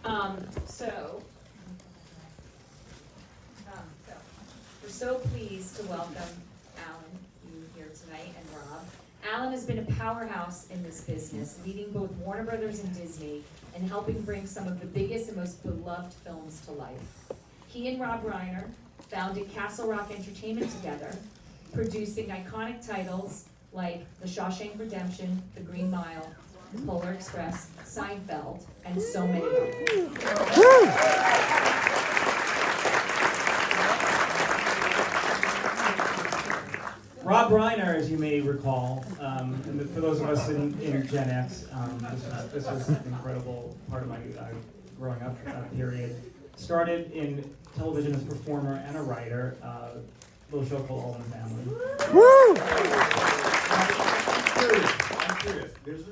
So we're so pleased to welcome Alan, you here tonight, and Rob. Alan has been a powerhouse in this business, leading both Warner Brothers and Disney, and helping bring some of the biggest and most beloved films to life. He and Rob Reiner founded Castle Rock Entertainment together, producing iconic titles like The Shawshank Redemption, The Green Mile, The Polar Express, Seinfeld, and so many others. Rob Reiner, as you may recall, and for those of us in Gen X, this was an incredible part of my growing up period. Started in television as a performer and a writer, a little show called All in the Family. Woo! I'm curious. There's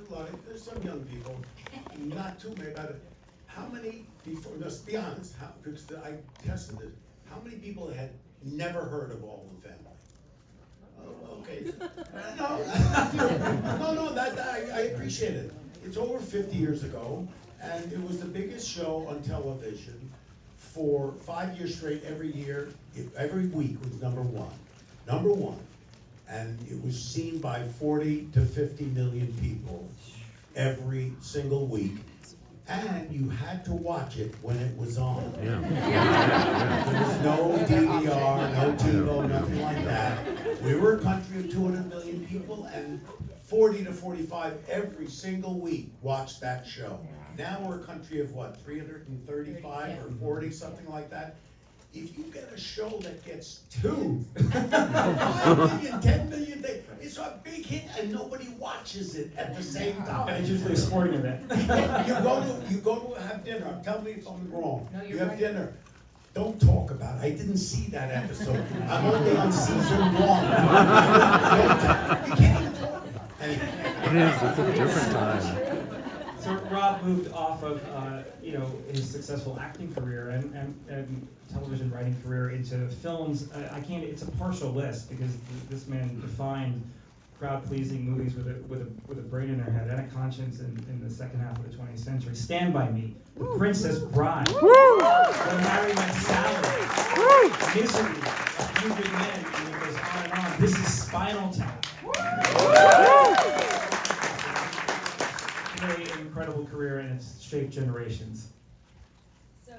some young people, not too many, but how many before? Let's be honest. Because I tested it. How many people had never heard of All in the Family? Oh, okay. No. I appreciate it. It's over 50 years ago, and it was the biggest show on television for 5 years straight. Every week was number one. And it was seen by 40 to 50 million people every single week. And you had to watch it when it was on. Yeah. There was no DVR, no TiVo, nothing like that. We were a country of 200 million people, and 40 to 45 every single week watched that show. Now we're a country of what, 335 or 40, something like that? If you get a show that gets 5 million, 10 million, it's a big hit and nobody watches it at the same time. And it's usually a sporting event. You go to have dinner. Tell me if I'm wrong. No, you you're have right. dinner. Don't talk about it. I didn't see that episode. I'm only on season 1. You can't even talk about it. Anyway. It is. It's a different time. So Rob moved off of his successful acting career and television writing career into films. It's a partial list because this man defined crowd-pleasing movies with a brain in their head and a conscience in the second half of the 20th century. Stand By Me, The Princess Bride, When Harry Met Sally, Misery, A Few Good Men, and it goes on and on. This is Spinal Tap. Really an incredible career, and it's shaped generations. So,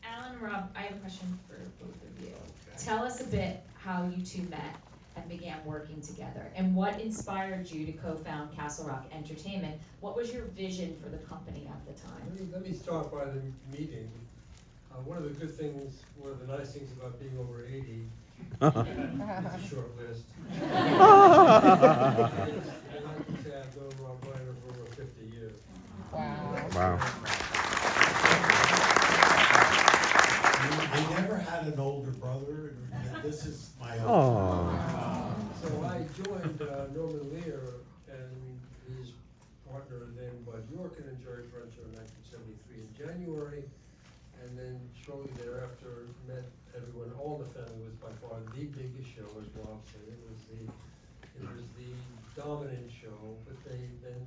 Alan and Rob, I have a question for both of you. Tell us a bit how you two met and began working together, and what inspired you to co-found Castle Rock Entertainment. What was your vision for the company at the time? Let me start by the meeting. One of the good things, one of the nice things about being over 80, it's a short list. And I can say I've known Rob Reiner for over 50 years. Wow. I never had an older brother. This is my Oh. own. So I joined Norman Lear and his partner then Bud Yorkin and Jerry Frencher in 1973 in January, and then shortly thereafter met everyone. All in the Family was by far the biggest show, as Rob said. It was the dominant show, but they then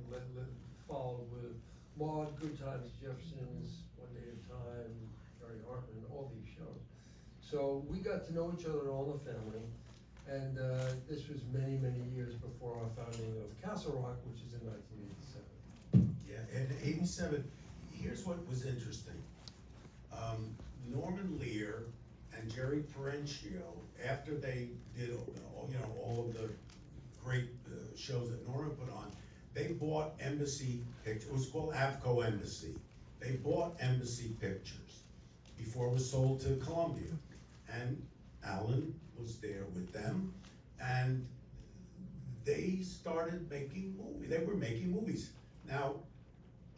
followed with Maud, Good Times, Jeffersons, One Day at a Time, Gary Hartman, all these shows. So we got to know each other, All in the Family, and this was many, many years before our founding of Castle Rock, which is in 1987. Yeah, in '87, here's what was interesting. Norman Lear and Jerry Perenchio, after they did all of the great shows that Norman put on, they bought Embassy Pictures. It was called Avco Embassy. They bought Embassy Pictures before it was sold to Columbia. And Alan was there with them, and they started making movies. They were making movies. Now,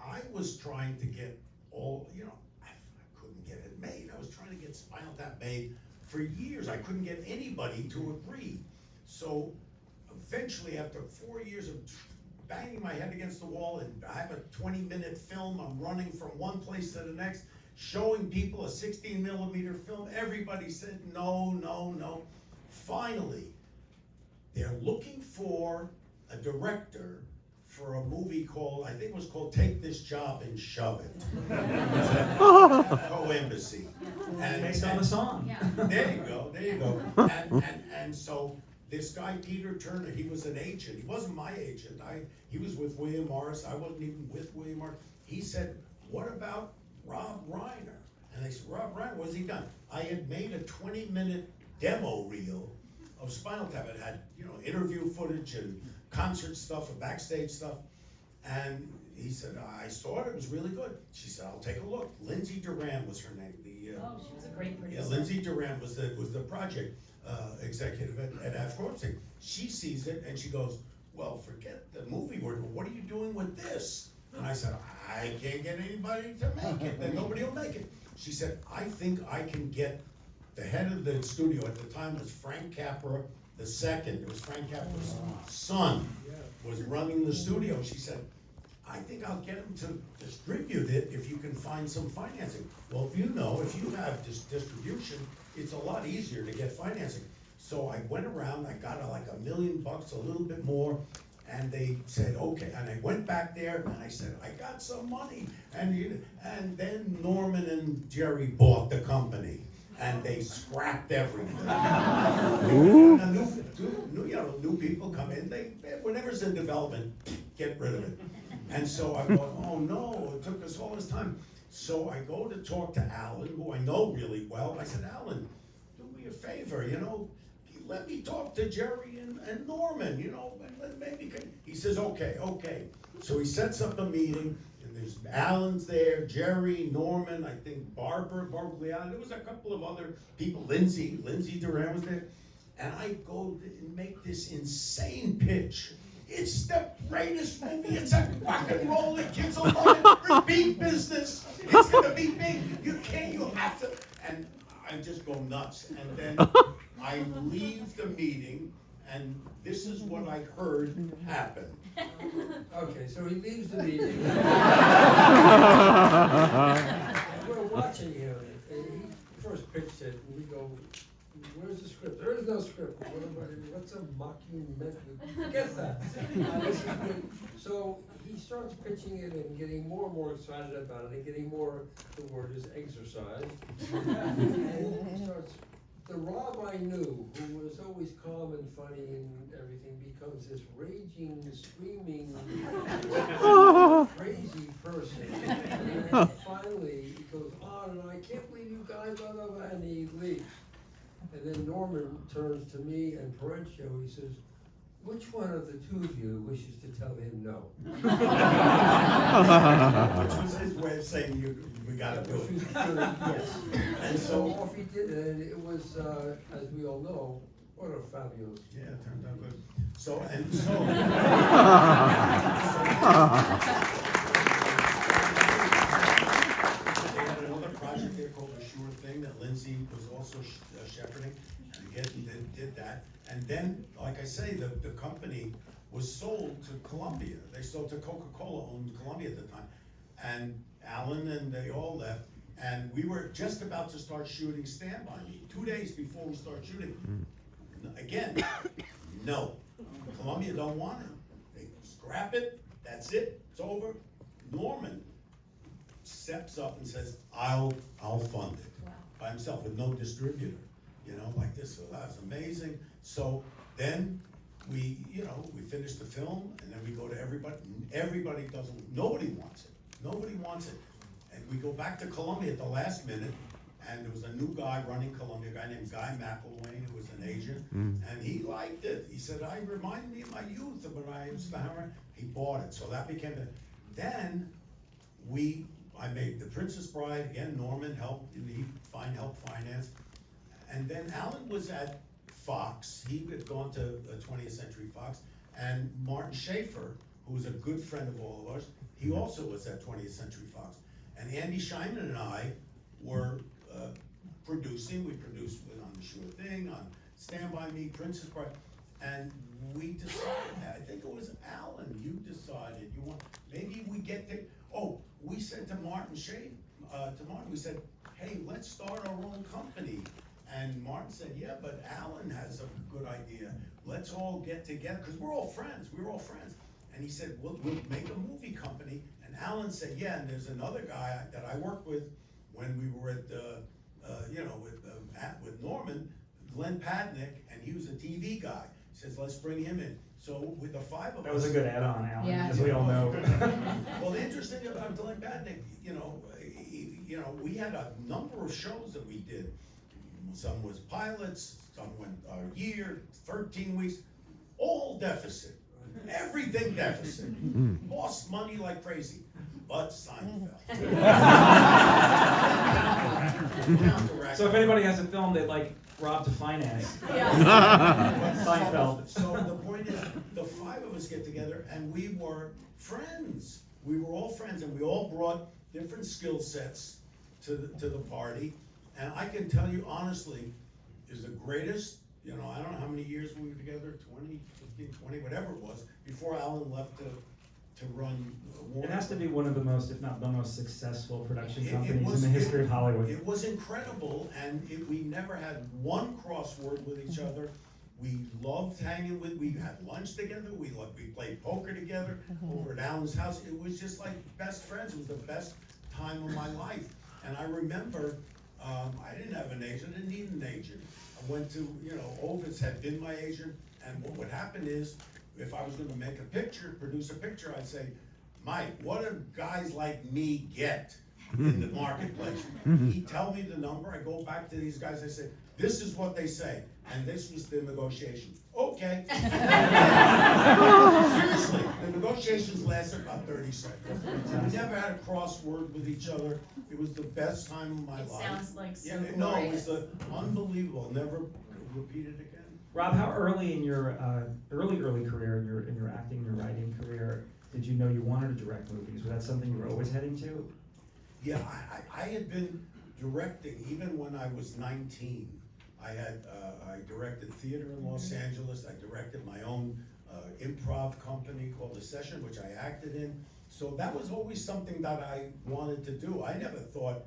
I was trying to get I couldn't get it made. I was trying to get Spinal Tap made for years. I couldn't get anybody to agree. So eventually, after 4 years of banging my head against the wall, and I have a 20-minute film, I'm running from one place to the next, showing people a 16-millimeter film. Everybody said no, no, no. Finally, they're looking for a director for a movie called, I think it was called Take This Job and Shove It. It was AFCO Embassy. And Based on the song. there you go, there you go. And so this guy, Peter Turner, he was an agent. He wasn't my agent. He was with William Morris. I wasn't even with William Morris. He said, what about Rob Reiner? And I said, Rob Reiner, what's he done? I had made a 20-minute demo reel of Spinal Tap. It had, interview footage and concert stuff and backstage stuff. And he said, I saw it was really good. She said, I'll take a look. Lindsay Duran was her name. Oh, she was a great producer. Yeah, Lindsay Duran was the project executive at AFCO. She sees it and she goes, well, forget the movie work, what are you doing with this? And I said, I can't get anybody to make it, then nobody will make it. She said, I think I can get the head of the studio at the time was Frank Capra II. It was Frank Capra's son was running the studio. She said, I think I'll get him to distribute it if you can find some financing. Well, if you have this distribution, it's a lot easier to get financing. So I went around, I got like $1 million, a little bit more, and they said, okay. And I went back there and I said, I got some money. And then Norman and Jerry bought the company. And they scrapped everything. New people come in, whenever it's in development, get rid of it. And so I thought, oh no, it took us all this time. So I go to talk to Alan, who I know really well. I said, Alan, do me a favor, let me talk to Jerry and Norman, maybe. He says, okay. So he sets up a meeting, and there's Alan's there, Jerry, Norman, I think Barbara Leon. There was a couple of other people, Lindsay Duran was there. And I go and make this insane pitch. It's the greatest movie. It's a rock and roll. The kids will love it. Repeat business. It's gonna be big. You have to. And I just go nuts. And then I leave the meeting, and this is what I heard happen. Okay, so he leaves the meeting. We're watching him, and he first pitched it, and we go, where's the script? There is no script. What's a mocking method? Forget that. This is good. So he starts pitching it and getting more and more excited about it, and getting more, the word is exercise. And he starts, the Rob I knew, who was always calm and funny and everything, becomes this raging, screaming, crazy person. And then finally, he goes on, and I can't believe you guys, blah, blah, blah, and he leaves. And then Norman turns to me and Perencio, he says, which one of the two of you wishes to tell him no? Which was his way of saying, we gotta do it. Yes. And so off he did, and it was, as we all know, what a fabulous. Yeah, it turned out good. So. They had another project there called A Sure Thing that Lindsay was also shepherding, and again, they did that. And then, like I say, the company was sold to Columbia. They sold to Coca-Cola, owned Columbia at the time. And Alan and they all left, and we were just about to start shooting Stand By Me, 2 days before we start shooting. Again, no. Columbia don't want it. They scrap it, that's it, it's over. Norman steps up and says, I'll fund it by himself with no distributor, like this. So that was amazing. So then we finish the film, and then we go to everybody. Nobody wants it. Nobody wants it. And we go back to Columbia at the last minute, and there was a new guy running Columbia, a guy named Guy McElwain, who was an agent, and he liked it. He said, I reminded me of my youth when I used to hammer. He bought it, so that became it. Then I made The Princess Bride, again, Norman helped finance, and then Alan was at Fox. He had gone to 20th Century Fox, and Martin Schaefer, who was a good friend of all of ours, he also was at 20th Century Fox. And Andy Scheinman and I were producing. We produced on The Sure Thing, on Stand By Me, Princess Bride, and we decided, I think it was Alan, you decided, maybe we get to, we said to Martin we said, hey, let's start our own company. And Martin said, yeah, but Alan has a good idea. Let's all get together, because we're all friends. And he said, we'll make a movie company. And Alan said, yeah, and there's another guy that I work with when we were at, with Norman, Glenn Padnick, and he was a TV guy. He says, let's bring him in. So with the five of us. That was a good add-on, Alan, Yeah. as we all know. Well, the interesting about Glenn Padnick, we had a number of shows that we did. Some was pilots, some went a year, 13 weeks, all deficit. Everything deficit. Lost money like crazy. But Seinfeld. So if anybody has a film they'd like Rob to finance, Seinfeld. So the point is, the five of us get together and we were friends. We were all friends and we all brought different skill sets to the party. And I can tell you honestly, is the greatest, I don't know how many years we were together, 20, 15, 20, whatever it was, before Alan left to run Warner. It has to be one of the most, if not the most successful production It companies was- in the history of Hollywood. It was incredible, and we never had one crossword with each other. We loved hanging we had lunch together, we played poker together over at Alan's house. It was just like best friends. It was the best time of my life. And I remember, I didn't have an agent, I didn't need an agent. I went to, Ovitz had been my agent, and what would happen is, if I was gonna make a picture, produce a picture, I'd say, Mike, what do guys like me get in the marketplace? He'd tell me the number, I go back to these guys, I say, this is what they say, and this was the negotiation. Okay. Seriously, the negotiations lasted about 30 seconds. We never had a crossword with each other. It was the best time of my It life. sounds like so Yeah, glorious. no, it was unbelievable. Never repeat it again. Rob, how early in your early career, in your acting, your writing career, did you know you wanted to direct movies? Was that something you were always heading to? Yeah, I had been directing even when I was 19. I directed theater in Los Angeles. I directed my own improv company called The Session, which I acted in. So that was always something that I wanted to do. I never thought,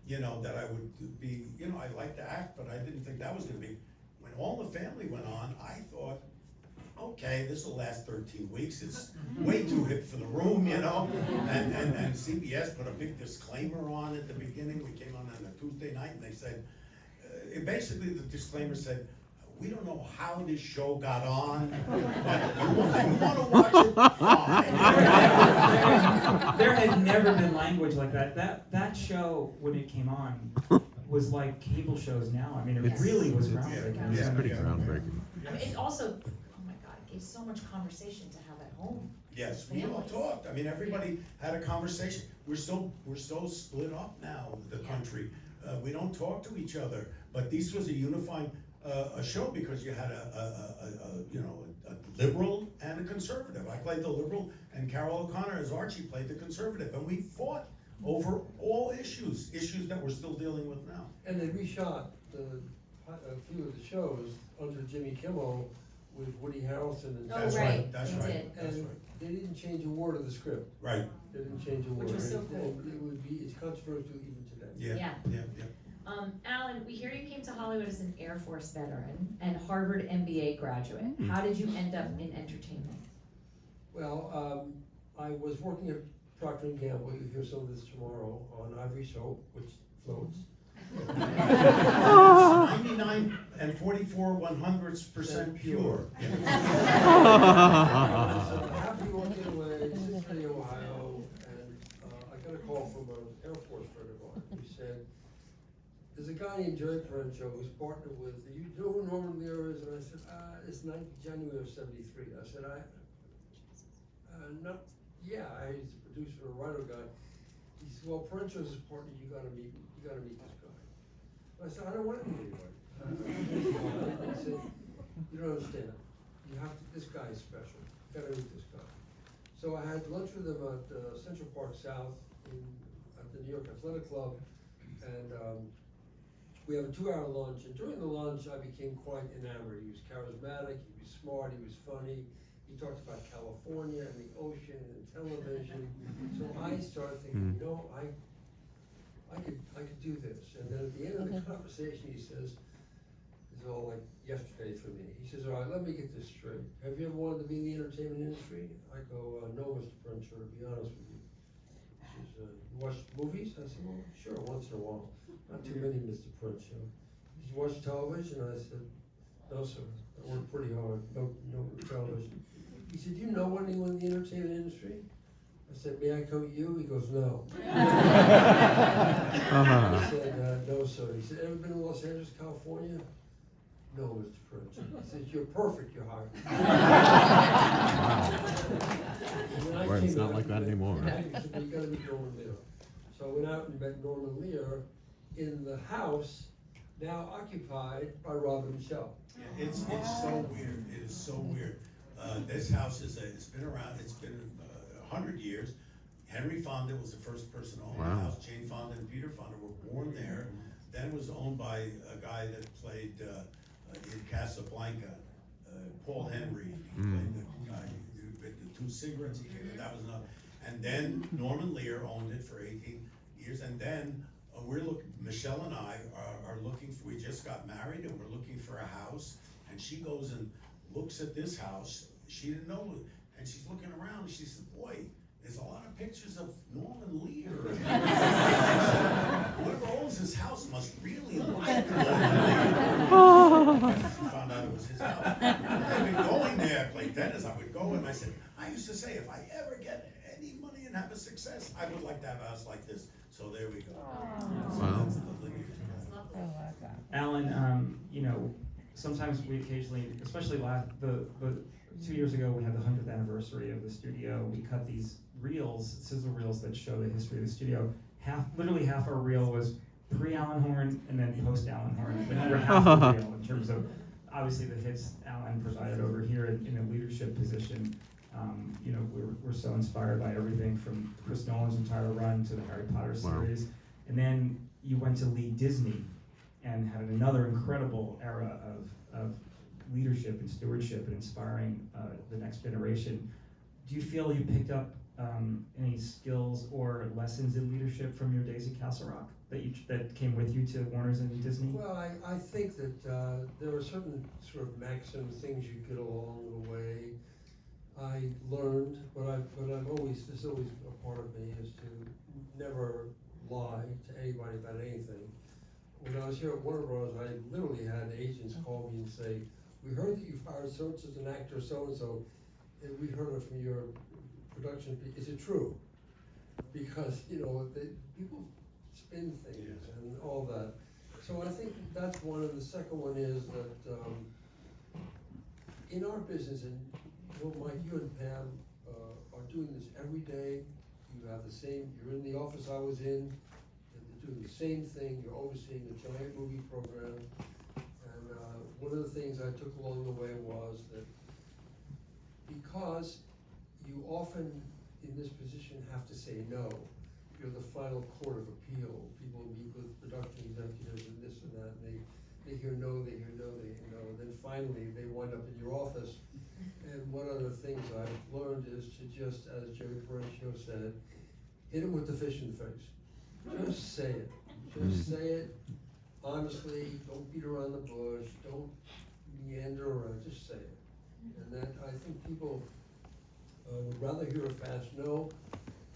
that I would be, I like to act, but I didn't think that was gonna be. When All in the Family went on, I thought, okay, this will last 13 weeks. It's way too hip for the room, And CBS put a big disclaimer on at the beginning. We came on a Tuesday night and they said, basically the disclaimer said, we don't know how this show got on, but you want to watch it, fine. There had never been language like that. That show, when it came on, was like cable shows now. I mean, it Yes. really was Yeah. groundbreaking. It's Yeah. pretty groundbreaking. I mean, it also, oh my God, it gave so much conversation to have at home. Yes, we all talked. I mean, everybody had a conversation. We're so split up now, the country. We don't talk to each other. But this was a unifying a show because you had a liberal and a conservative. I played the liberal, and Carol O'Connor as Archie played the conservative, and we fought over all issues that we're still dealing with now. And they reshot a few of the shows under Jimmy Kimmel with Woody Harrelson and. Oh, That's right, That's they right. did. That's And right. they didn't change a word of the script. Right. They didn't change a word. Which was so And cool. it would be, it's controversial even today. Yeah. Alan, we hear you came to Hollywood as an Air Force veteran and Harvard MBA graduate. How did you end up in entertainment? Well, I was working at Procter & Gamble, you'll hear some of this tomorrow, on Ivory Soap, which floats. 99 and 44/100% pure. So happy working away, Cincinnati, Ohio, and I got a call from an Air Force friend of mine who said, there's a guy named Jerry Parencho who's partnered with, you know who Norman Lear is? And I said, it's January of '73. I said, no, yeah, he's a producer, a writer guy. He said, well, Parencho's his partner, you gotta meet this guy. I said, I don't want to meet anybody. He said, you don't understand. This guy is special. You gotta meet this guy. So I had lunch with him at Central Park South at the New York Athletic Club, and we have a 2-hour lunch. And during the lunch, I became quite enamored. He was charismatic. He was smart. He was funny. He talked about California and the ocean and television. So I started thinking, I could do this. And then at the end of the conversation, he says, it's all like yesterday for me. He says, all right, let me get this straight. Have you ever wanted to be in the entertainment industry? I go, no, Mr. Parencho, to be honest with you. He says, You watch movies? I said, well, sure, once in a while. Not too many, Mr. Prince. Did you watch television? I said, no, sir. I work pretty hard. No television. He said, do you know anyone in the entertainment industry? I said, may I come with you? He goes, no. I said, no, sir. He said, ever been to Los Angeles, California? No, Mr. Prince. He said, you're perfect, you're hired. Well, it's not like that anymore. He said, well, you gotta meet Norman Lear. So I went out and met Norman Lear in the house now occupied by Rob and Michelle. Yeah, it's so weird. It is so weird. This house it's been around. It's been 100 years. Henry Fonda was the first person to own the house. Jane Fonda and Peter Fonda were born there. Then it was owned by a guy that played in Casablanca, Paul Henry. He played the guy with the two cigarettes. That was another. And then Norman Lear owned it for 18 years. And then Michelle and I are looking for, we just got married and we're looking for a house. And she goes and looks at this house. She didn't know it. And she's looking around and she said, boy, there's a lot of pictures of Norman Lear. Whoever owns this house must really like Norman Lear. She found out it was his house. I've been going there, I played tennis, I would go and I said, I used to say, if I ever get any money and have a success, I would like to have a house like this. So there we go. So that's the lineage. Alan, you know, sometimes we occasionally, especially the 2 years ago, we had the 100th anniversary of the studio. We cut these reels, sizzle reels that show the history of the studio. Literally half our reel was pre-Alan Horn and then post-Alan Horn. But we were half the reel in terms of, obviously, the hits Alan presided over here in a leadership position. You know, we're so inspired by everything from Chris Nolan's entire run to the Harry Potter series. And then you went to lead Disney and had another incredible era of leadership and stewardship and inspiring the next generation. Do you feel you picked up any skills or lessons in leadership from your days at Castle Rock that came with you to Warner's and Disney? Well, I think that there are certain sort of maxims, things you get along the way. I learned, but I've always, this is always a part of me, is to never lie to anybody about anything. When I was here at Warner Bros., I literally had agents call me and say, we heard that you fired so-and-so as an actor, so-and-so, and we heard it from your production, is it true? Because, you know, people spin things and all that. So I think that's one, and the second one is that in our business, and you know, Mike, you and Pam are doing this every day. You have the same, you're in the office I was in, and you're doing the same thing, you're overseeing the giant movie program. And one of the things I took along the way was that because you often in this position have to say no, you're the final court of appeal. People meet with production executives and this and that, and they hear no, they hear no, they hear no, and then finally they wind up in your office. And one of the things I've learned is to just, as Jerry Parencio said, hit him with the fish in the face. Just say it. Just say it honestly. Don't beat around the bush. Don't meander around. Just say it. And that, I think people would rather hear a fast no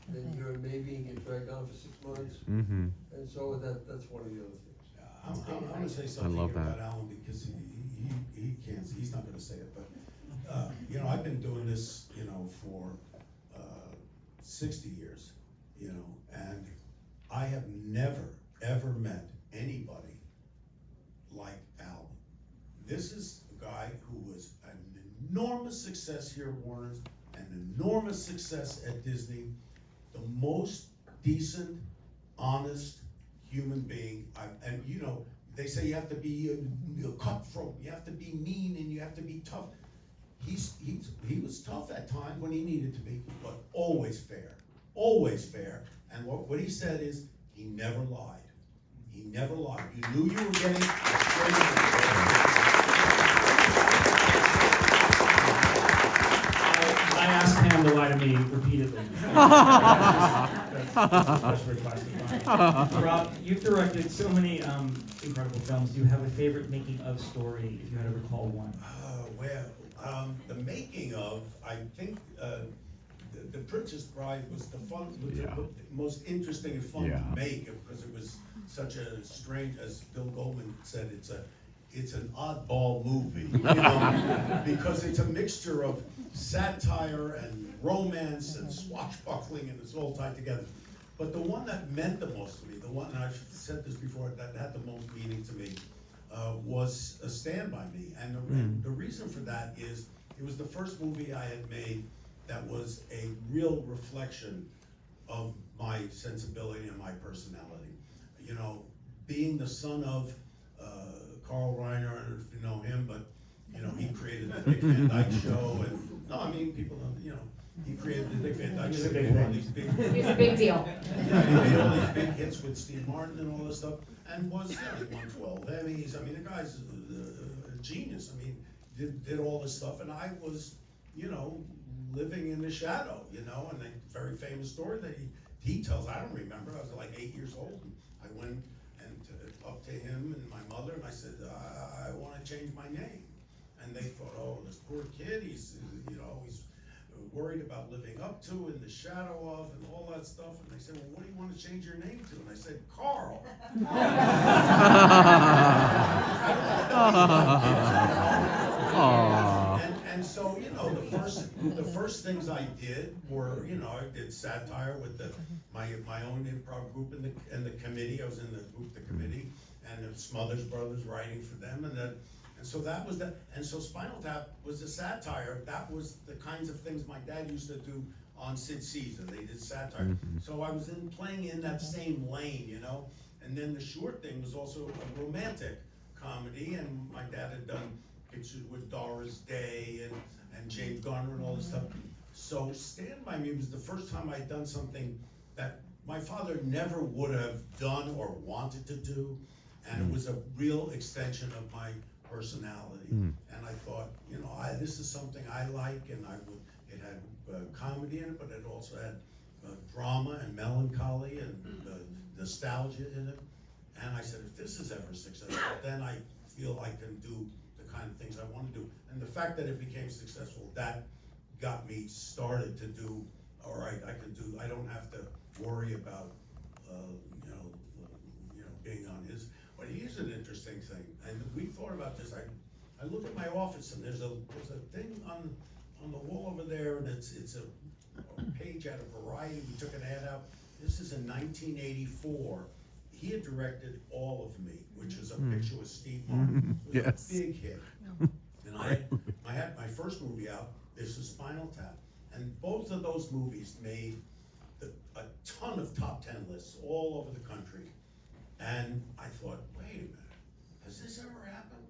than hear a maybe and get dragged on for 6 months. And so that's one of the other things. I'm going to say something love here about that. Alan because he can't, he's not going to say it, but you know, I've been doing this, you know, for 60 years, you know, and I have never, ever met anybody like Alan. This is a guy who was an enormous success here at Warner's, an enormous success at Disney, the most decent, honest human being. And you know, they say you have to be a cutthroat, you have to be mean, and you have to be tough. He was tough at times when he needed to be, but always fair, always fair. And what he said is, he never lied. He never lied. You knew you were getting a straight I asked Pam to lie to me repeatedly. That's a special request of mine. Rob, you've directed so many incredible films. Do you have a favorite making of story, if you had to recall one? well, the making of, I think the Princess Bride was the Yeah. most interesting and fun Yeah. to make, because it was such a strange, as Bill Goldman said, it's an oddball movie, you know, because it's a mixture of satire and romance and swashbuckling, and it's all tied together. But the one that meant the most to me, the one, and I've said this before, that had the most meaning to me, was Stand By Me. And the reason for that is, it was the first movie I had made that was a real reflection of my sensibility and my personality. You know, being the son of Carl Reiner, I don't know if you know him, but, you know, he created the Dick Van Dyke Show, and, no, I mean, people don't, you know, he created the Dick Van Dyke He's Show, a big he made all fan. these big, He's a big deal. yeah, he made all these big hits with Steve Martin and all this stuff, and was, you know, he won 12 Emmys. I mean, the guy's a genius. I mean, did all this stuff, and I was, you know, living in the shadow, you know, and a very famous story that he tells, I don't remember, I was like 8 years old, and I went up to him and my mother, and I said, I wanna change my name. And they thought, oh, this poor kid, he's, you know, he's worried about living up to, in the shadow of, and all that stuff. And they said, well, what do you want to change your name to? And I said, Carl. And so, you know, the first things I did were, you know, I did satire with my own improv group and the committee. I was in the group, the committee, and the Smothers Brothers writing for them, and so that was that. And so Spinal Tap was a satire. That was the kinds of things my dad used to do on Sid Caesar. They did satire. So I was playing in that same lane, you know. And then the short thing was also a romantic comedy, and my dad had done pictures with Doris Day and James Garner and all this stuff. So Stand By Me was the first time I'd done something that my father never would have done or wanted to do, and it was a real extension of my personality. And I thought, you know, this is something I like, and it had comedy in it, but it also had drama and melancholy and nostalgia in it. And I said, if this is ever successful, then I feel I can do the kind of things I want to do. And the fact that it became successful, that got me started to do, all right, I don't have to worry about, being on his. But here's an interesting thing, and we thought about this. I look at my office, and there's a thing on the wall over there, and it's a page out of Variety. We took an ad out. This is in 1984. He had directed All of Me, which is a picture with Steve Martin. It was a big hit. And I had my first movie out. This is Spinal Tap, and both of those movies made a ton of top 10 lists all over the country. And I thought, wait a minute, has this ever happened?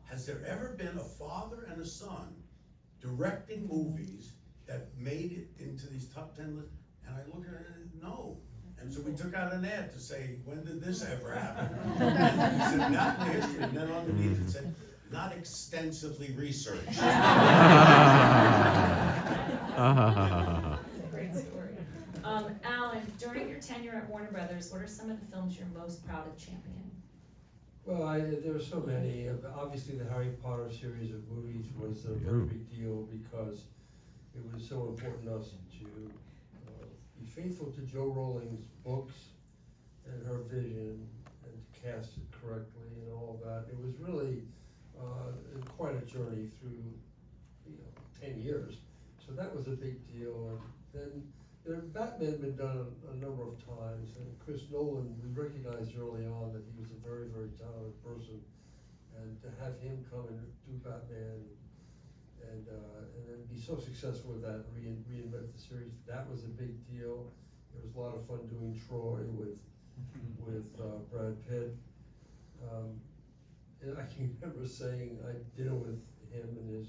Has there ever been a father and a son directing movies that made it into these top 10 lists? And I looked at it and no. And so we took out an ad to say, when did this ever happen? And he said, not in history. And then underneath it said, not extensively researched. That's a great story. Alan, during your tenure at Warner Brothers, what are some of the films you're most proud of championing? Well, there are so many. Obviously, the Harry Potter series of movies was a very big deal because it was so important to us to be faithful to Jo Rowling's books and her vision and to cast it correctly and all of that. It was really quite a journey through 10 years. So that was a big deal. And then Batman had been done a number of times, and Chris Nolan, we recognized early on that he was a very, very talented person, and to have him come and do Batman and then be so successful with that, reinvent the series, that was a big deal. It was a lot of fun doing Troy with Brad Pitt. And I can remember saying, I had dinner with him and his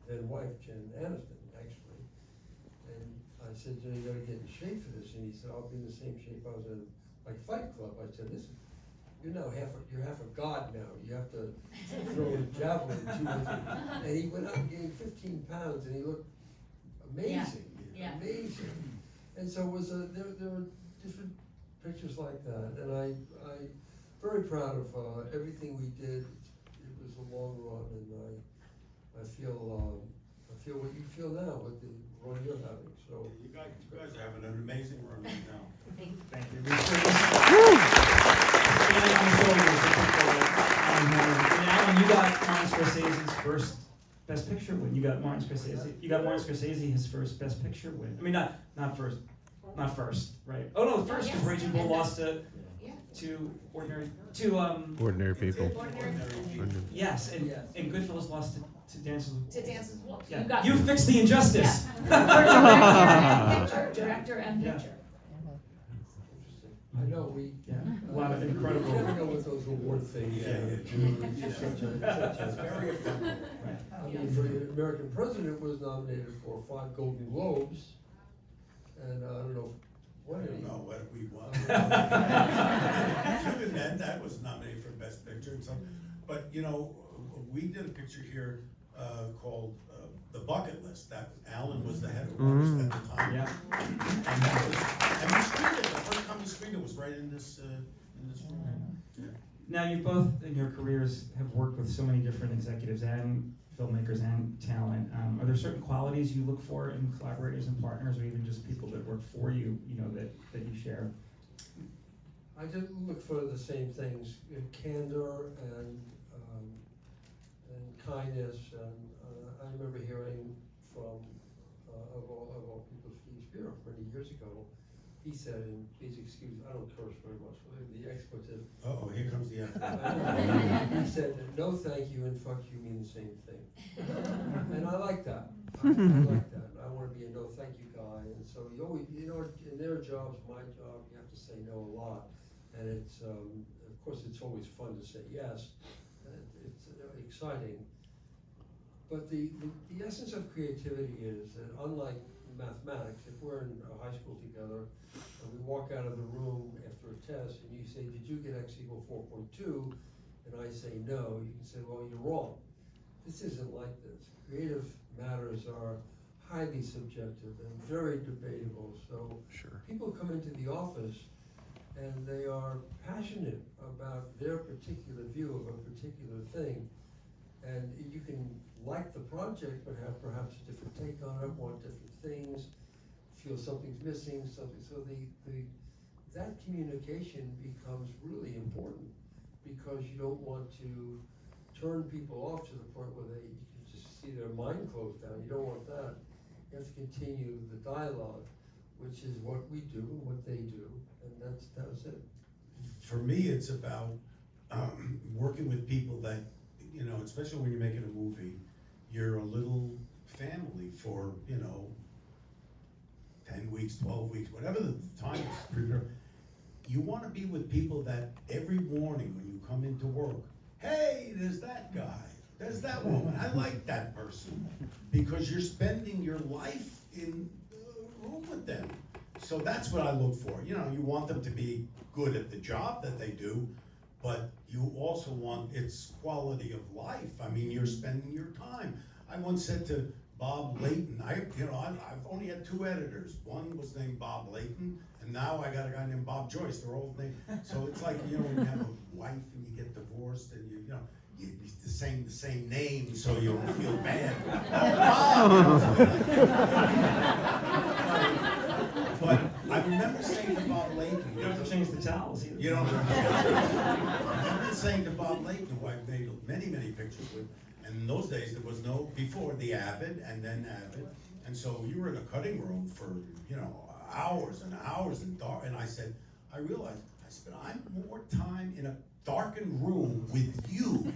then wife, Jen Aniston, actually. And I said, you gotta get in shape for this. And he said, I'll be in the same shape I was in, like Fight Club. I said, listen, you're half a god now. You have to throw a javelin too. And he went out and gained 15 pounds, and he looked amazing, amazing. And so it was there were different pictures like that, and I very proud of everything we did. It was a long run, and I feel what you feel now with the one you're having, so. You guys are having an amazing run right now. Thank you. Thank you. And Alan, you got Martin Scorsese's first Best Picture win. You got Martin Scorsese his first Best Picture win. I mean, not first, right? Oh no, first because Raging Bull lost to ordinary People. Yes, and Goodfellas lost to Dances with Wolves. To Dances with Wolves. Yeah. You fixed the injustice. Director and picture. Interesting. I know, A lot of incredible. You never know what those award things It's very effective. I mean, the American President was nominated for 5 Golden Globes, and I don't know, I don't know what we won. Human Men, that was nominated for Best Picture and some, but you know, we did a picture here called The Bucket List. That Alan was the head of Artists at the time. Yeah. And we screened it. The first time we screened it was right in this room. Yeah. Now, you both in your careers have worked with so many different executives and filmmakers and talent. Are there certain qualities you look for in collaborators and partners, or even just people that work for you, that you share? I just look for the same things, candor and kindness, and I remember hearing from, of all people, Steve Spiro many years ago. He said, and please excuse, I don't curse very much, but the expletive. Uh-oh, here comes the effort. He said, no thank you and fuck you mean the same thing. And I like that. I like that. I want to be a no thank you guy. And so you always, in their jobs, my job, you have to say no a lot. And it's, of course, it's always fun to say yes. It's exciting. But the essence of creativity is that unlike mathematics, if we're in a high school together and we walk out of the room after a test and you say, did you get X equal 4.2? And I say no, you can say, well, you're wrong. This isn't like this. Creative matters are highly subjective and very debatable. So people come into the office and they are passionate about their particular view of a particular thing. And you can like the project, but have perhaps a different take on it, want different things, feel something's missing, something. So that communication becomes really important, because you don't want to turn people off to the point where you can just see their mind closed down. You don't want that. You have to continue the dialogue, which is what we do and what they do, and that was it. For me, it's about working with people that, especially when you're making a movie, you're a little family for, 10 weeks, 12 weeks, whatever the time is. You want to be with people that every morning when you come into work, hey, there's that guy, there's that woman, I like that person, because you're spending your life in the room with them. So that's what I look for. You want them to be good at the job that they do, but you also want its quality of life. I mean, you're spending your time. I once said to Bob Layton, I've only had 2 editors. One was named Bob Layton, and now I got a guy named Bob Joyce. They're all named. So it's like, when you have a wife and you get divorced and you the same name, so you don't feel bad. But I remember saying to Bob Layton, You don't have to change the towels either. you know, I remember saying to Bob Layton, who I've made many, many pictures with, and in those days there was no, before the Avid and then Avid, and so you were in a cutting room for, hours and hours in dark, and I said, I spend more time in a darkened room with you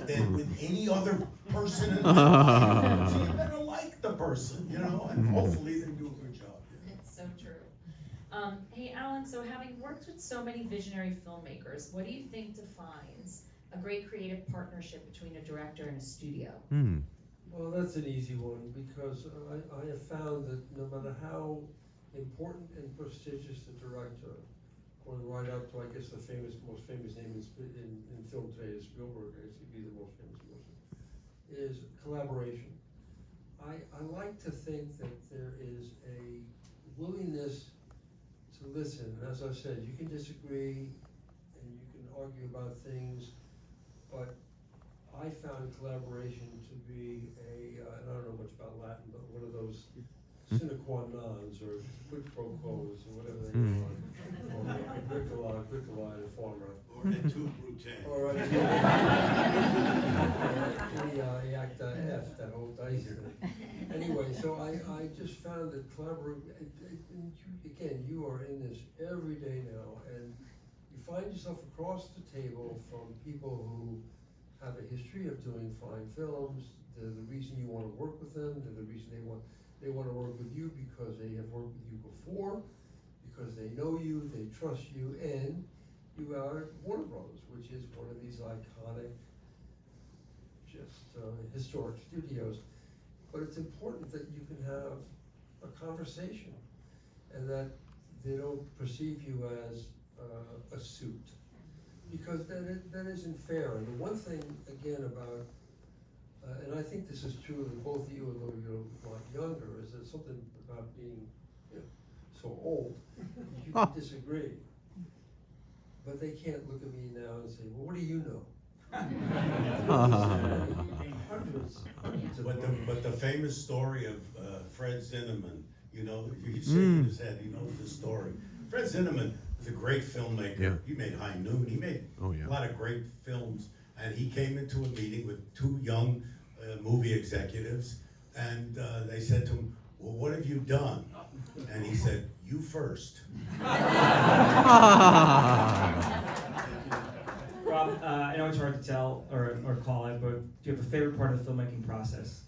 than with any other person in the room. So you better like the person, and hopefully they do a good job. It's so true. Hey, Alan, so having worked with so many visionary filmmakers, what do you think defines a great creative partnership between a director and a studio? Well, that's an easy one, because I have found that no matter how important and prestigious the director, going right up to, I guess, the most famous name in film today is Spielberg. I guess he'd be the most famous person, is collaboration. I like to think that there is a willingness to listen. And as I've said, you can disagree and you can argue about things, but I found collaboration to be and I don't know much about Latin, but one of those sine qua nons, or quid pro quos, or whatever they want. Or agricola, and farmer. Or a two brute. Or the acta F, that whole dice thing. Anyway, so I just found that again, you are in this every day now, and you find yourself across the table from people who have a history of doing fine films. They're the reason you want to work with them. They're the reason they want to work with you, because they have worked with you before, because they know you, they trust you, and you are Warner Brothers, which is one of these iconic, just historic studios. But it's important that you can have a conversation, and that they don't perceive you as a suit, because that isn't fair. And the one thing, again, about and I think this is true of both of you, although you're a lot younger, is there's something about being so old, you can disagree. But they can't look at me now and say, well, what do you know? Hundreds of But the famous story of Fred Zinnemann, you know, he's shaking his head, he knows this story. Fred Zinnemann was a great filmmaker. Yeah. He made High Noon, he made a lot of great films. And he came into a meeting with two young movie executives, and they said to him, well, what have you done? And he said, you first. Rob, I know it's hard to tell or call it, but do you have a favorite part of the filmmaking process?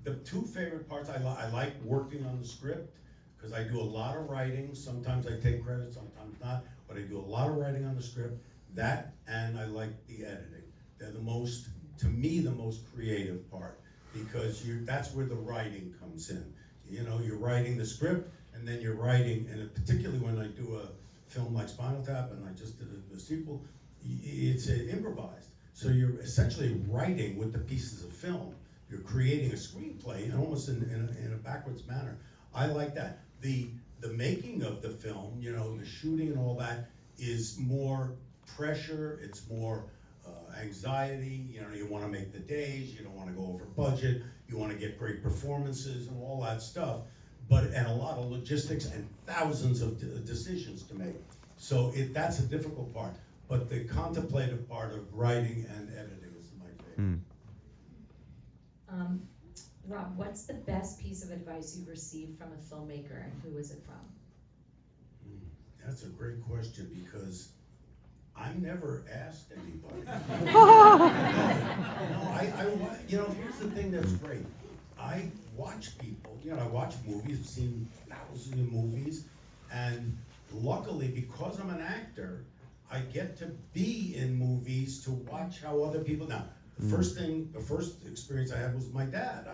The two favorite parts, I like working on the script, because I do a lot of writing. Sometimes I take credit, sometimes not, but I do a lot of writing on the script. That, and I like the editing. They're the most, to me, the most creative part, because that's where the writing comes in. You know, you're writing the script, and then you're writing, and particularly when I do a film like Spinal Tap, and I just did a sequel, it's improvised. So you're essentially writing with the pieces of film. You're creating a screenplay, and almost in a backwards manner. I like that. The making of the film, you know, the shooting and all that, is more pressure, it's more anxiety. You know, you want to make the days, you don't want to go over budget, you want to get great performances and all that stuff, and a lot of logistics and thousands of decisions to make. So that's a difficult part, but the contemplative part of writing and editing is my favorite. Rob, what's the best piece of advice you've received from a filmmaker, and who was it from? That's a great question, because I never asked anybody. You know, here's the thing that's great. I watch people, you know, I watch movies, I've seen thousands of movies, and luckily, because I'm an actor, I get to be in movies to watch how other people, now, the first experience I had was my dad.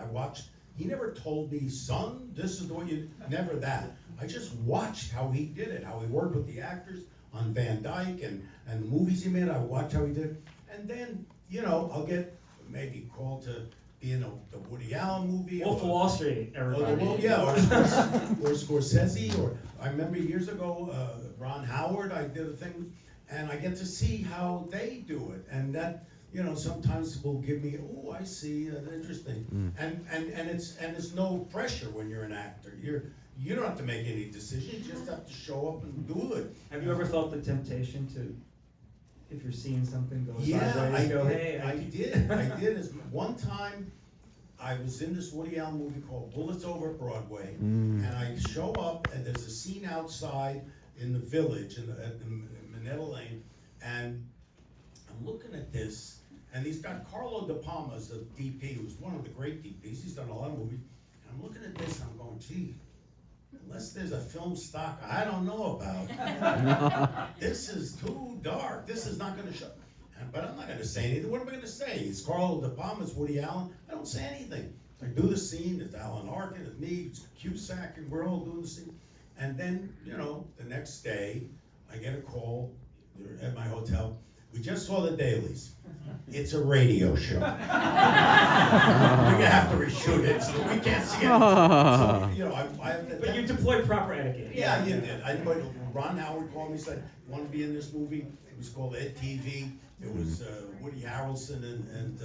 He never told me, son, this is the way you, never that. I just watched how he did it, how he worked with the actors on Van Dyke and the movies he made. I watched how he did it. And then, you know, I'll get maybe called to be in the Woody Allen movie. Wolf of Wall Street, everybody. Or Scorsese, or I remember years ago, Ron Howard, I did a thing, and I get to see how they do it. And that, you know, sometimes will give me, oh, I see, that's interesting. And it's no pressure when you're an actor. You don't have to make any decisions, you just have to show up and do it. Have you ever felt the temptation to, if you're seeing something go Yeah, sideways, I did. One time, I was in this Woody Allen movie called Bullets Over Broadway, and I show up, and there's a scene outside in the village, at Minetta Lane, and I'm looking at this, and he's got Carlo De Palma as the DP, who's one of the great DPs. He's done a lot of movies, and I'm looking at this, and I'm going, gee, unless there's a film stock I don't know about, this is too dark. This is not going to show. But I'm not going to say anything. What am I going to say? It's Carlo De Palma, it's Woody Allen. I don't say anything. I do the scene. It's Alan Arkin, it's me, it's Cusack, and we're all doing the scene. And then, you know, the next day, I get a call at my hotel. We just saw the dailies. It's a radio show. We're gonna have to reshoot it, so we can't see it. So, you know, But you deployed proper etiquette. Yeah, you did. Ron Howard called me and said, "Want to be in this movie?" It was called Ed TV. It was Woody Harrelson and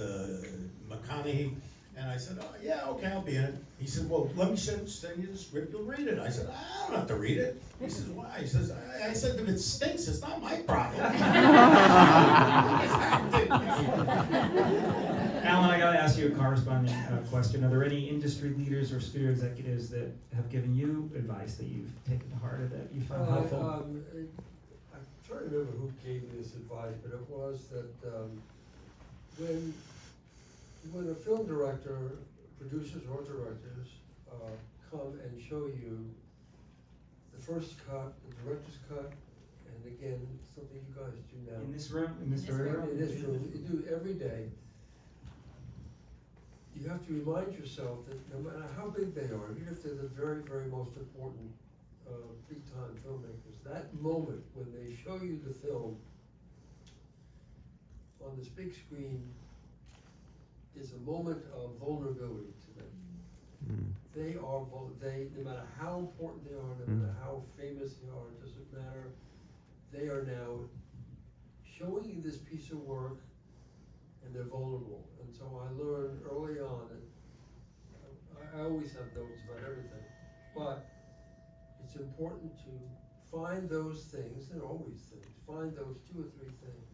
McConaughey, And I said, oh, yeah, okay, I'll be in it. He said, well, let me send you the script, you'll read it. I said, I don't have to read it. He says, why? He says, I said, if it stinks, it's not my problem. Alan, I gotta ask you a corresponding question. Are there any industry leaders or studio executives that have given you advice that you've taken to heart or that you found helpful? I'm trying to remember who gave me this advice, but it was that when a film director, producers or directors come and show you the first cut, the director's cut, and again, something you guys do now. In this room? In this very room? In this room, you do every day. You have to remind yourself that no matter how big they are, even if they're the very, very most important big-time filmmakers, that moment when they show you the film on this big screen is a moment of vulnerability to them. They are, no matter how important they are, no matter how famous they are, it doesn't matter. They are now showing you this piece of work, and they're vulnerable. And so I learned early on that I always have notes about everything, but it's important to find those things, and always things, find those 2 or 3 things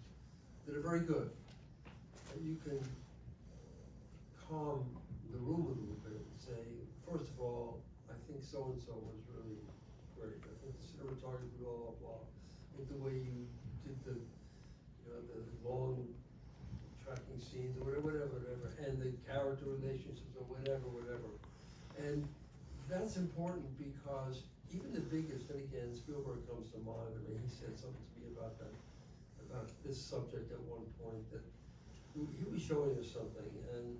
that are very good, that you can calm the room a little bit and say, first of all, I think so-and-so was really great. I think the cinematography, blah, blah, blah. I think the way you did the long tracking scenes or whatever, and the character relationships or whatever. And that's important because even the biggest, and again, Spielberg comes to mind. I mean, he said something to me about this subject at one point, that he was showing us something, and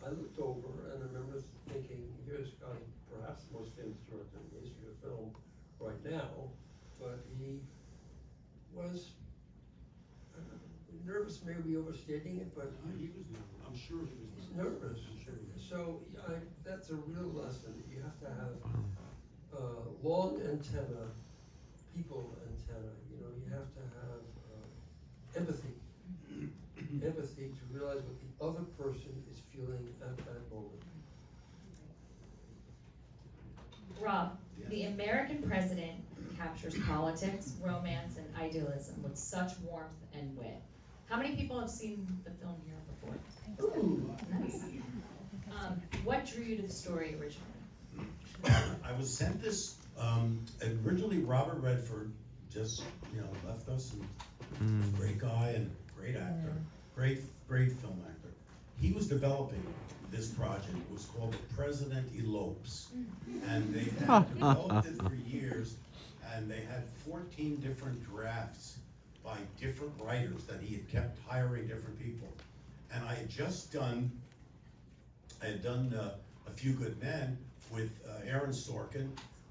I looked over and I remember thinking, here's perhaps the most famous director in the history of film right now, but he was, I don't know, nervous, maybe overstating it, but He was nervous. I'm sure he was nervous. I'm sure he was. So that's a real lesson. You have to have long antenna, people antenna. You have to have empathy. Empathy to realize what the other person is feeling at that moment. Rob, Yes. the American president captures politics, romance, and idealism with such warmth and wit. How many people have seen the film here before? Ooh. Nice. What drew you to the story originally? I was sent this, originally Robert Redford just, left us, and was a great guy and great actor, great film actor. He was developing this project. It was called The President Elopes. And they had developed it for years, and they had 14 different drafts by different writers that he had kept hiring different people. And I had done A Few Good Men with Aaron Sorkin,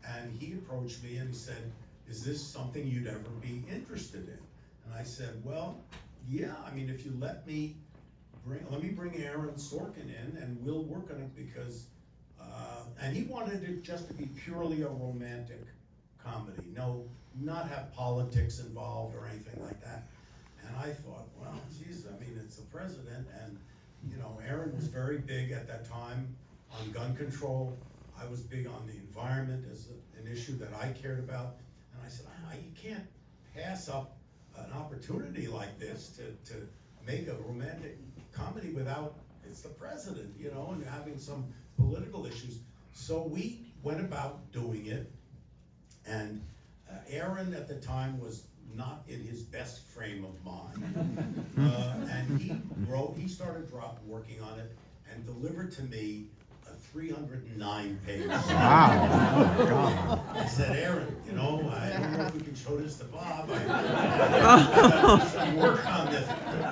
and he approached me and he said, is this something you'd ever be interested in? And I said, well, yeah, I mean, if you let me bring Aaron Sorkin in and we'll work on it, because, and he wanted it just to be purely a romantic comedy, not have politics involved or anything like that. And I thought, well, geez, I mean, it's the president, and Aaron was very big at that time on gun control. I was big on the environment as an issue that I cared about. And I said, you can't pass up an opportunity like this to make a romantic comedy without, it's the president, and having some political issues. So we went about doing it, and Aaron at the time was not in his best frame of mind. And he started working on it and delivered to me a 309 page. Wow. Oh, God. I said, Aaron, I don't know if we can show this to Bob. I work on this.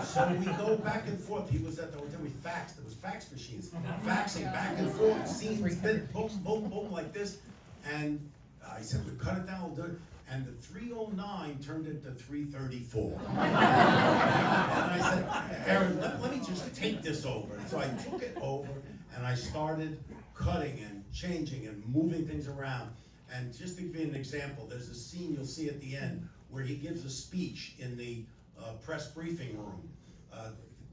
So we go back and forth. He was at the hotel, we faxed. There was fax machines. Faxing back and forth, scenes, boom, boom, boom, like this. And I said, we cut it down, we'll do it. And the 309 turned into 334. And I said, Aaron, let me just take this over. And so I took it over and I started cutting and changing and moving things around. And just to give you an example, there's a scene you'll see at the end where he gives a speech in the press briefing room,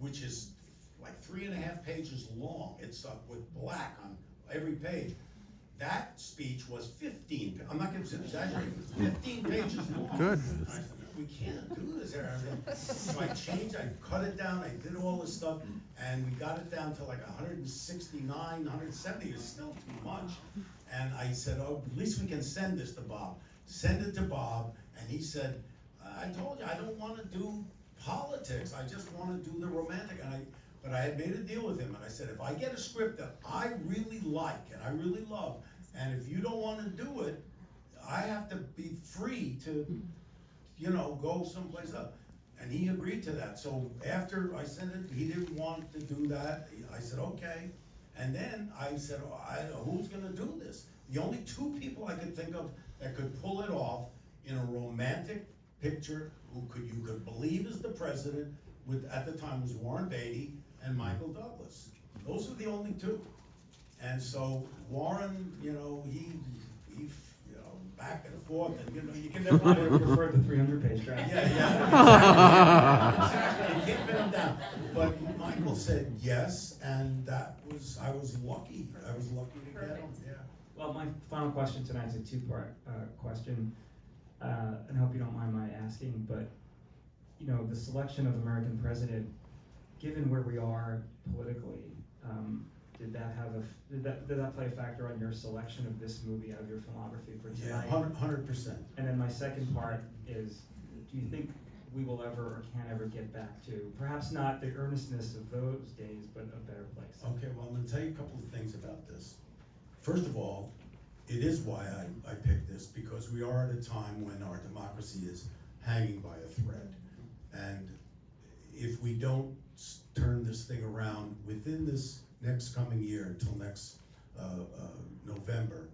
which is like 3.5 pages long. It's with black on every page. That speech was 15, I'm not gonna exaggerate, it was 15 pages long. Goodness. I said, we can't do this, Aaron. So I changed, I cut it down, I did all this stuff, and we got it down to like 169, 170, it's still too much. And I said, oh, at least we can send this to Bob. Send it to Bob, and he said, I told you, I don't wanna do politics, I just wanna do the romantic. But I had made a deal with him, and I said, if I get a script that I really like, and I really love, and if you don't wanna do it, I have to be free to, go someplace else. And he agreed to that, so after I sent it, he didn't want to do that, I said, okay. And then I said, who's gonna do this? The only two people I could think of that could pull it off in a romantic picture, you could believe is the president, at the time was Warren Beatty and Michael Douglas. Those were the only two. And so Warren, he back and forth, and you can never. I would prefer the 300-page draft. Yeah. Exactly. You can't pin him down. But Michael said yes, and I was lucky. I was lucky to get him. Yeah. Well, my final question tonight is a two-part question, and I hope you don't mind my asking, but the selection of American president, given where we are politically, did that play a factor on your selection of this movie out of your filmography for tonight? Yeah, 100%. And then my second part is, do you think we will ever or can ever get back to, perhaps not the earnestness of those days, but a better place? Okay, well, I'm going to tell you a couple of things about this. First of all, it is why I picked this, because we are at a time when our democracy is hanging by a thread. And if we don't turn this thing around within this next coming year until next November,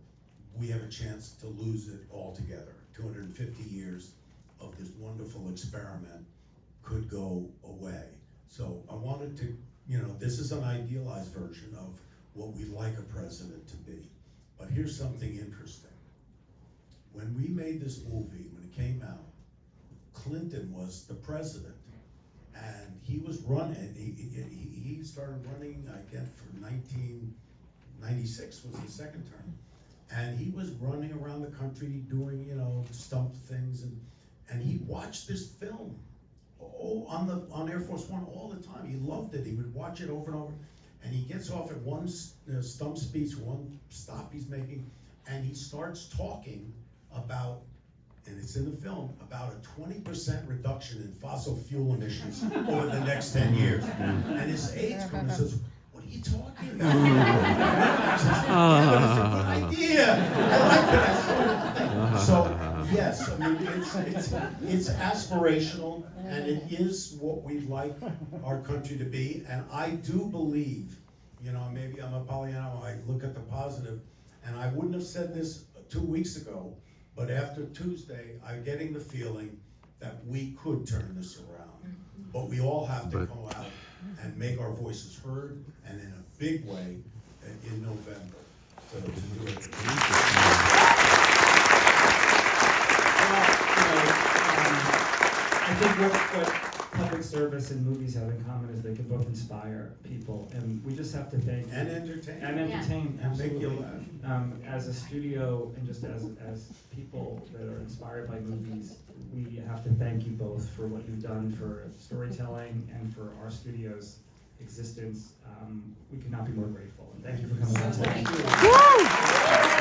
we have a chance to lose it altogether. 250 years of this wonderful experiment could go away. So I wanted to, this is an idealized version of what we like a president to be. But here's something interesting. When we made this movie, when it came out, Clinton was the president. And he was running, he started running, I guess, for 1996 was his second term. And he was running around the country doing, stump things. And he watched this film on Air Force One all the time. He loved it. He would watch it over and over. And he gets off at one stump speech, one stop he's making, and he starts talking about, and it's in the film, about a 20% reduction in fossil fuel emissions over the next 10 years. And his aides come and says, what are you talking about? But it's a good idea. I like it. So, yes, I mean, it's aspirational, and it is what we'd like our country to be. And I do believe, maybe I'm a Pollyanna, I look at the positive, and I wouldn't have said this 2 weeks ago, but after Tuesday, I'm getting the feeling that we could turn this around. But we all have to come out and make our voices heard, and in a big way, in November. So to do it. I think what public service and movies have in common is they can both inspire people, and we just have to thank And entertain. and entertain, And make you absolutely. As a studio and just as people that are inspired by movies, we have to thank you both for what you've done for storytelling and for our studio's existence. We could not be more grateful, and thank you for coming out tonight. Thank you.